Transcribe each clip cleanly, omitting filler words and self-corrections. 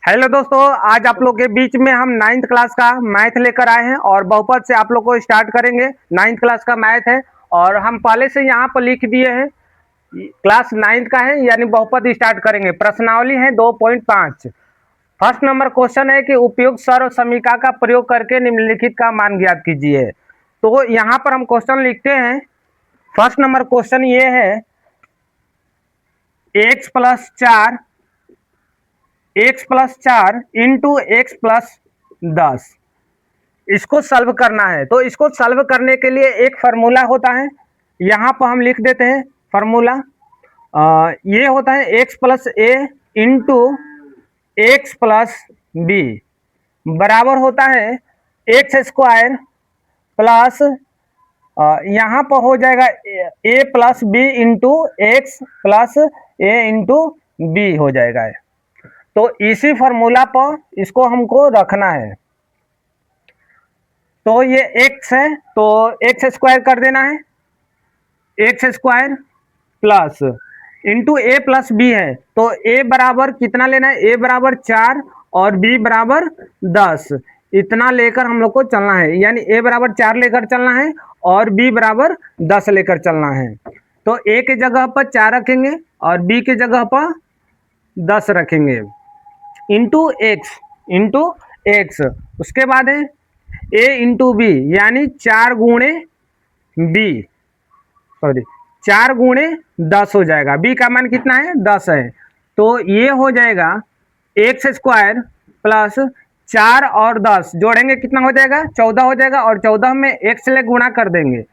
Hello दोस्तों, आज आप लोग के बीच में हम नाइन्थ क्लास का मैथ लेकर आए हैं और बहुपद से आप लोग को स्टार्ट करेंगे। नाइन्थ क्लास का मैथ है और हम पहले से यहाँ पर लिख दिए हैं। क्लास नाइन्थ का है यानी बहुपद स्टार्ट करेंगे। प्रश्नावली है 2.5। फर्स्ट नंबर क्वेश्चन है कि उपयुक्त सर्व समीकरण का प्रयोग करके निम्नलिखित का मान ज्ञात कीजिए। तो यहाँ पर हम क्वेश्चन लिखते हैं। फर्स्ट नंबर क्वेश्चन ये है, x+4 इंटू x+10 इसको सॉल्व करना है। तो इसको सॉल्व करने के लिए एक फार्मूला होता है, यहाँ पर हम लिख देते हैं फार्मूला। ये होता है x+a इंटू x+b बराबर होता है x² प्लस यहाँ पर हो जाएगा a+b into x+a into b हो जाएगा। तो इसी फार्मूला पर इसको हमको रखना है। तो ये x है तो x² कर देना है, x² प्लस इंटू a+b है। तो a बराबर कितना लेना है, a बराबर 4 और b बराबर 10 इतना लेकर हम लोग को चलना है। यानी a बराबर 4 लेकर चलना है और b बराबर 10 लेकर चलना है। तो a के जगह पर 4 रखेंगे और b के जगह पर 10 रखेंगे इंटू एक्स। उसके बाद है a इंटू बी यानी 4 गुणे 10 हो जाएगा। b का मान कितना है, 10 है। तो ये हो जाएगा x² प्लस 4 और 10 जोड़ेंगे कितना हो जाएगा, 14 हो जाएगा। और 14 में x ले गुणा कर देंगे,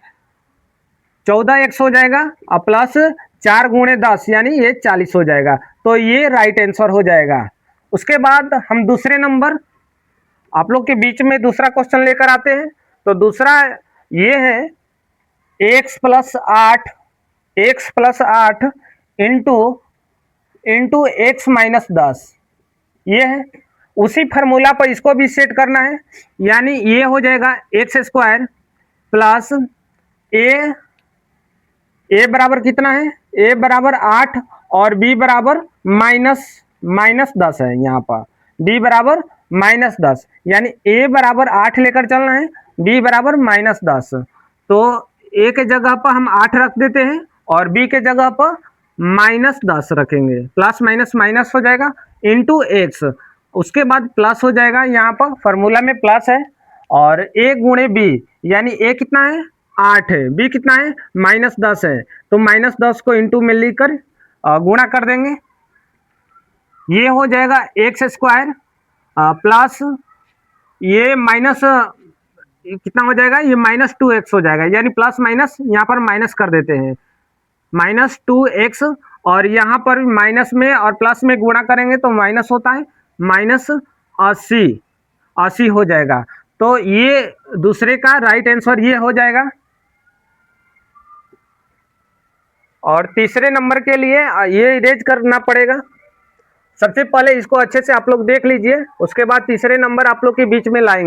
14x हो जाएगा और प्लस 4 गुणे 10 यानी ये 40 हो जाएगा। तो ये राइट आंसर हो जाएगा। उसके बाद हम दूसरे नंबर आप लोग के बीच में दूसरा क्वेश्चन लेकर आते हैं। तो दूसरा ये है x+8 इंटू x-10 ये है। उसी फार्मूला पर इसको भी सेट करना है। यानी ये हो जाएगा x² प्लस a बराबर कितना है, a बराबर 8 और b बराबर -10 है। यहाँ पर b बराबर -10 यानी a बराबर 8 लेकर चलना है, b बराबर -10। तो a के जगह पर हम 8 रख देते हैं और b के जगह पर -10 रखेंगे। प्लस माइनस माइनस हो जाएगा इंटू एक्स। उसके बाद प्लस हो जाएगा, यहाँ पर फार्मूला में प्लस है और a गुणे b यानी a कितना है, 8 है, b कितना है, -10 है। तो -10 को इंटू में लेकर गुणा कर देंगे। ये हो जाएगा x² प्लस ये माइनस कितना हो जाएगा, ये -2x हो जाएगा। यानी प्लस माइनस यहाँ पर माइनस कर देते हैं, -2x और यहाँ पर माइनस में और प्लस में गुणा करेंगे तो माइनस होता है -80 हो जाएगा। तो ये दूसरे का राइट आंसर ये हो जाएगा। और तीसरे नंबर के लिए ये इरेज करना पड़ेगा। सबसे पहले इसको अच्छे से आप लोग देख लीजिए, उसके बाद तीसरे नंबर आप लोग के बीच में लाएंगे।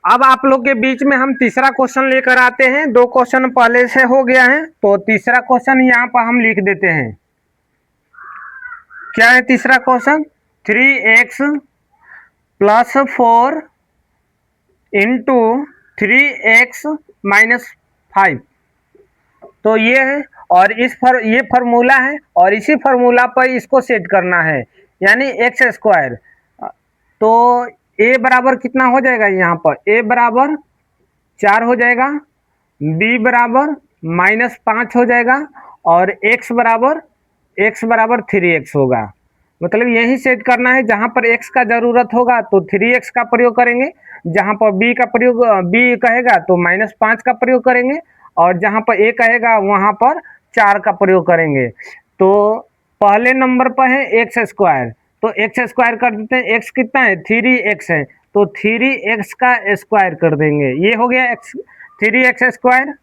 अब आप लोग के बीच में हम तीसरा क्वेश्चन लेकर आते हैं। 2 क्वेश्चन पहले से हो गया है तो तीसरा क्वेश्चन यहाँ पर हम लिख देते हैं। क्या है तीसरा क्वेश्चन, 3x + 4 इंटू 3x-5 तो ये है। और ये फार्मूला है और इसी फार्मूला पर इसको सेट करना है यानी x²। तो a बराबर कितना हो जाएगा, यहाँ पर a बराबर 4 हो जाएगा, b बराबर -5 हो जाएगा और x बराबर 3x होगा। मतलब यही सेट करना है, जहाँ पर x का ज़रूरत होगा तो 3x का प्रयोग करेंगे, जहाँ पर b कहेगा तो -5 का प्रयोग करेंगे और जहाँ पर a कहेगा वहाँ पर 4 का प्रयोग करेंगे। तो पहले नंबर पर है x², तो x² कर देते हैं। x कितना है, 3x है, तो 3x का स्क्वायर कर देंगे। ये हो गया 3x²।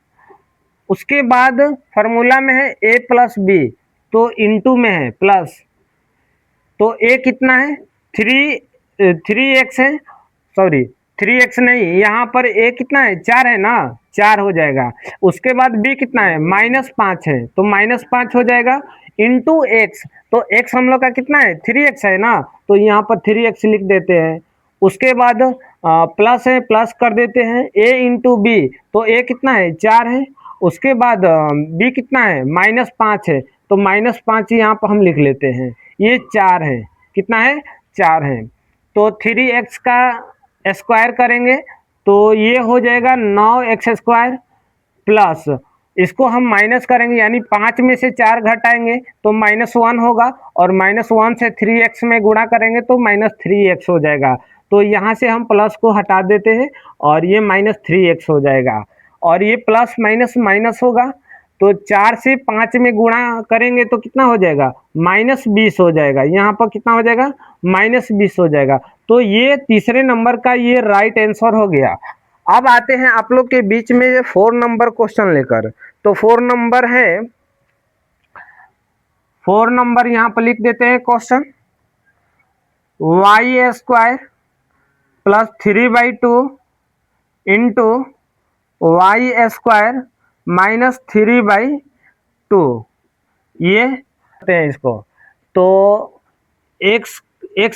उसके बाद फार्मूला में है a+b तो इंटू में है प्लस। तो a कितना है, 3x है, सॉरी 3x नहीं, यहाँ पर a कितना है, 4 है ना, 4 हो जाएगा। उसके बाद b कितना है, -5 है, तो -5 हो जाएगा इंटू x। तो x हम लोग का कितना है 3x है ना, तो यहाँ पर 3x लिख देते हैं। उसके बाद प्लस है, प्लस कर देते हैं a इंटू बी, तो a कितना है 4 है। उसके बाद b कितना है -5 है, तो -5 यहाँ पर हम लिख लेते हैं, ये 4 है, कितना है 4 है। तो 3x का स्क्वायर करेंगे तो ये हो जाएगा 9x² प्लस इसको हम माइनस करेंगे, यानी 5 में से 4 घटाएंगे तो -1 होगा, और -1 से 3x में गुणा करेंगे तो -3x हो जाएगा। तो यहाँ से हम प्लस को हटा देते हैं और ये -3x हो जाएगा, और ये प्लस माइनस माइनस होगा, तो 4 से 5 में गुणा करेंगे तो कितना हो जाएगा -20 हो जाएगा। यहाँ पर कितना हो जाएगा -20 हो जाएगा। तो ये तीसरे नंबर का ये राइट आंसर हो गया। अब आते हैं आप लोग के बीच में 4 नंबर क्वेश्चन लेकर। तो 4 नंबर है, 4 नंबर यहाँ पर लिख देते हैं question, y² plus 3/2 into y² minus 3/2, ये करते हैं इसको। तो x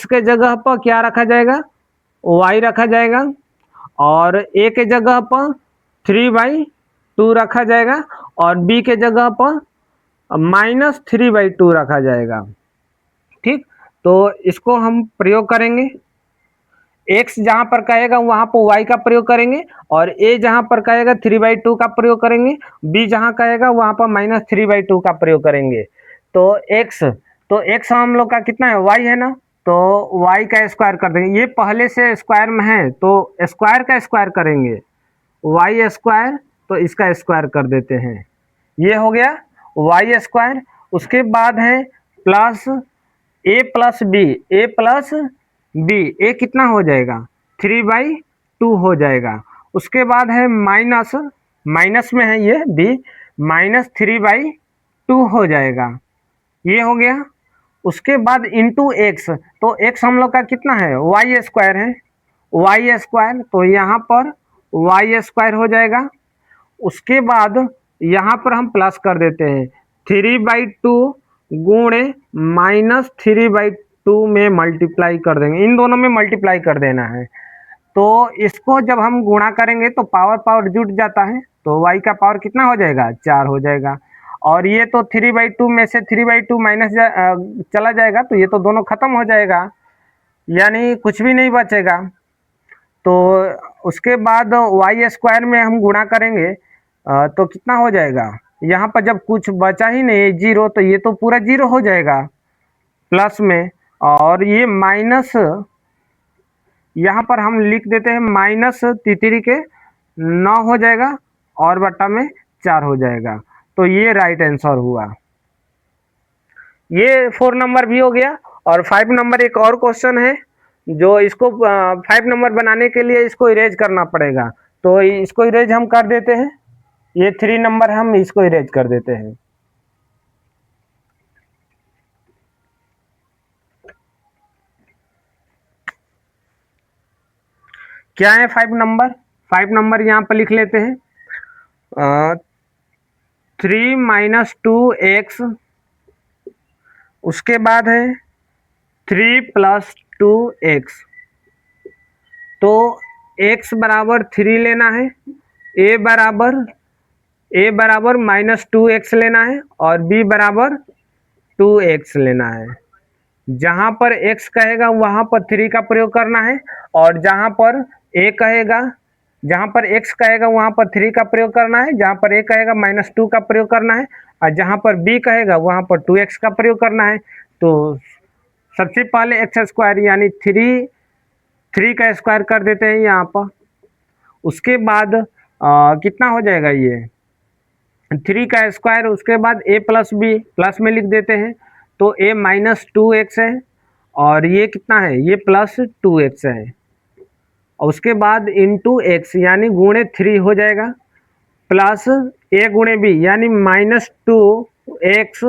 के जगह पर क्या रखा जाएगा, y रखा जाएगा, और a के जगह पर 3/2 रखा जाएगा, और b के जगह पर -3/2 रखा जाएगा। ठीक, तो इसको हम प्रयोग करेंगे, x जहां पर कहेगा वहां पर y का प्रयोग करेंगे, और a जहां पर कहेगा 3/2 का प्रयोग करेंगे, b जहां कहेगा वहां पर -3/2 का प्रयोग करेंगे। तो x हम लोग का कितना है y है ना, तो y का स्क्वायर कर देंगे, ये पहले से स्क्वायर में है तो स्क्वायर का स्क्वायर करेंगे, y², तो इसका स्क्वायर कर देते हैं, ये हो गया y²। उसके बाद है plus a plus b, a कितना हो जाएगा 3/2 हो जाएगा। उसके बाद है माइनस में है ये b, -3/2 हो जाएगा, ये हो गया। उसके बाद इंटू x, तो x हम लोग का कितना है y² है, y², तो यहाँ पर y² हो जाएगा। उसके बाद यहाँ पर हम प्लस कर देते हैं, 3/2 गुणे -3/2 में मल्टीप्लाई कर देंगे, इन दोनों में मल्टीप्लाई कर देना है। तो इसको जब हम गुणा करेंगे तो पावर जुट जाता है, तो y का पावर कितना हो जाएगा 4 हो जाएगा, और ये तो 3/2 में से 3/2 माइनस चला जाएगा, तो ये तो दोनों खत्म हो जाएगा, यानी कुछ भी नहीं बचेगा। तो उसके बाद y² में हम गुणा करेंगे तो कितना हो जाएगा, यहाँ पर जब कुछ बचा ही नहीं 0, तो ये तो पूरा 0 हो जाएगा प्लस में, और ये माइनस यहाँ पर हम लिख देते हैं -3 के 9 हो जाएगा, और बट्टा में 4 हो जाएगा। तो ये राइट आंसर हुआ, ये 4 नंबर भी हो गया। और 5 नंबर एक और क्वेश्चन है, जो इसको 5 नंबर बनाने के लिए इसको इरेज करना पड़ेगा, तो इसको इरेज हम कर देते हैं, ये 3 नंबर हम इसको इरेज कर देते हैं। क्या है 5 नंबर, 5 नंबर यहाँ पर लिख लेते हैं, 3 - 2x, उसके बाद है 3 + 2x, तो x बराबर 3 लेना है, a बराबर -2x लेना है, और b बराबर 2x लेना है। जहाँ पर x कहेगा वहाँ पर 3 का प्रयोग करना है, और जहाँ पर a कहेगा, जहाँ पर x कहेगा वहाँ पर 3 का प्रयोग करना है, जहाँ पर a कहेगा -2 का प्रयोग करना है, और जहाँ पर b कहेगा वहाँ पर 2x का प्रयोग करना है। तो सबसे पहले x² यानी 3 का स्क्वायर कर देते हैं यहाँ पर। उसके बाद कितना हो जाएगा ये 3 का स्क्वायर, उसके बाद a + b प्लस में लिख देते हैं, तो a -2x है, और ये कितना है ये +2x है, और उसके बाद इंटू x यानी गुणे 3 हो जाएगा, प्लस a गुणे b यानी -2x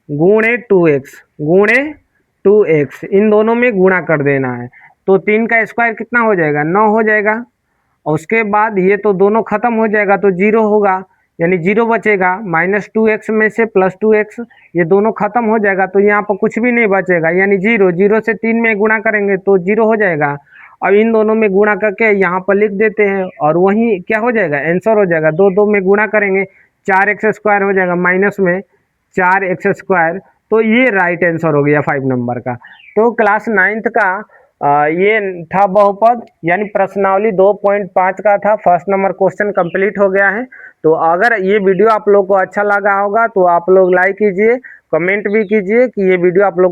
गुणे 2x, इन दोनों में गुणा कर देना है। तो 3 का स्क्वायर कितना हो जाएगा 9 हो जाएगा, और उसके बाद ये तो दोनों खत्म हो जाएगा तो 0 होगा, यानी 0 बचेगा, -2x में से +2x, ये दोनों खत्म हो जाएगा तो यहाँ पर कुछ भी नहीं बचेगा, यानी 0, 0 से 3 में गुणा करेंगे तो 0 हो जाएगा। अब इन दोनों में गुणा करके यहाँ पर लिख देते हैं और वही क्या हो जाएगा, आंसर हो जाएगा। 2 2 में गुणा करेंगे 4x² हो जाएगा, माइनस में 4x²। तो ये राइट आंसर हो गया 5 नंबर का। तो क्लास 9th का ये था बहुपद, यानी प्रश्नावली 2.5 का था। फर्स्ट नंबर क्वेश्चन कंप्लीट हो गया है। तो अगर ये वीडियो आप लोग को अच्छा लगा होगा तो आप लोग लाइक कीजिए, कमेंट भी कीजिए कि ये वीडियो आप लोग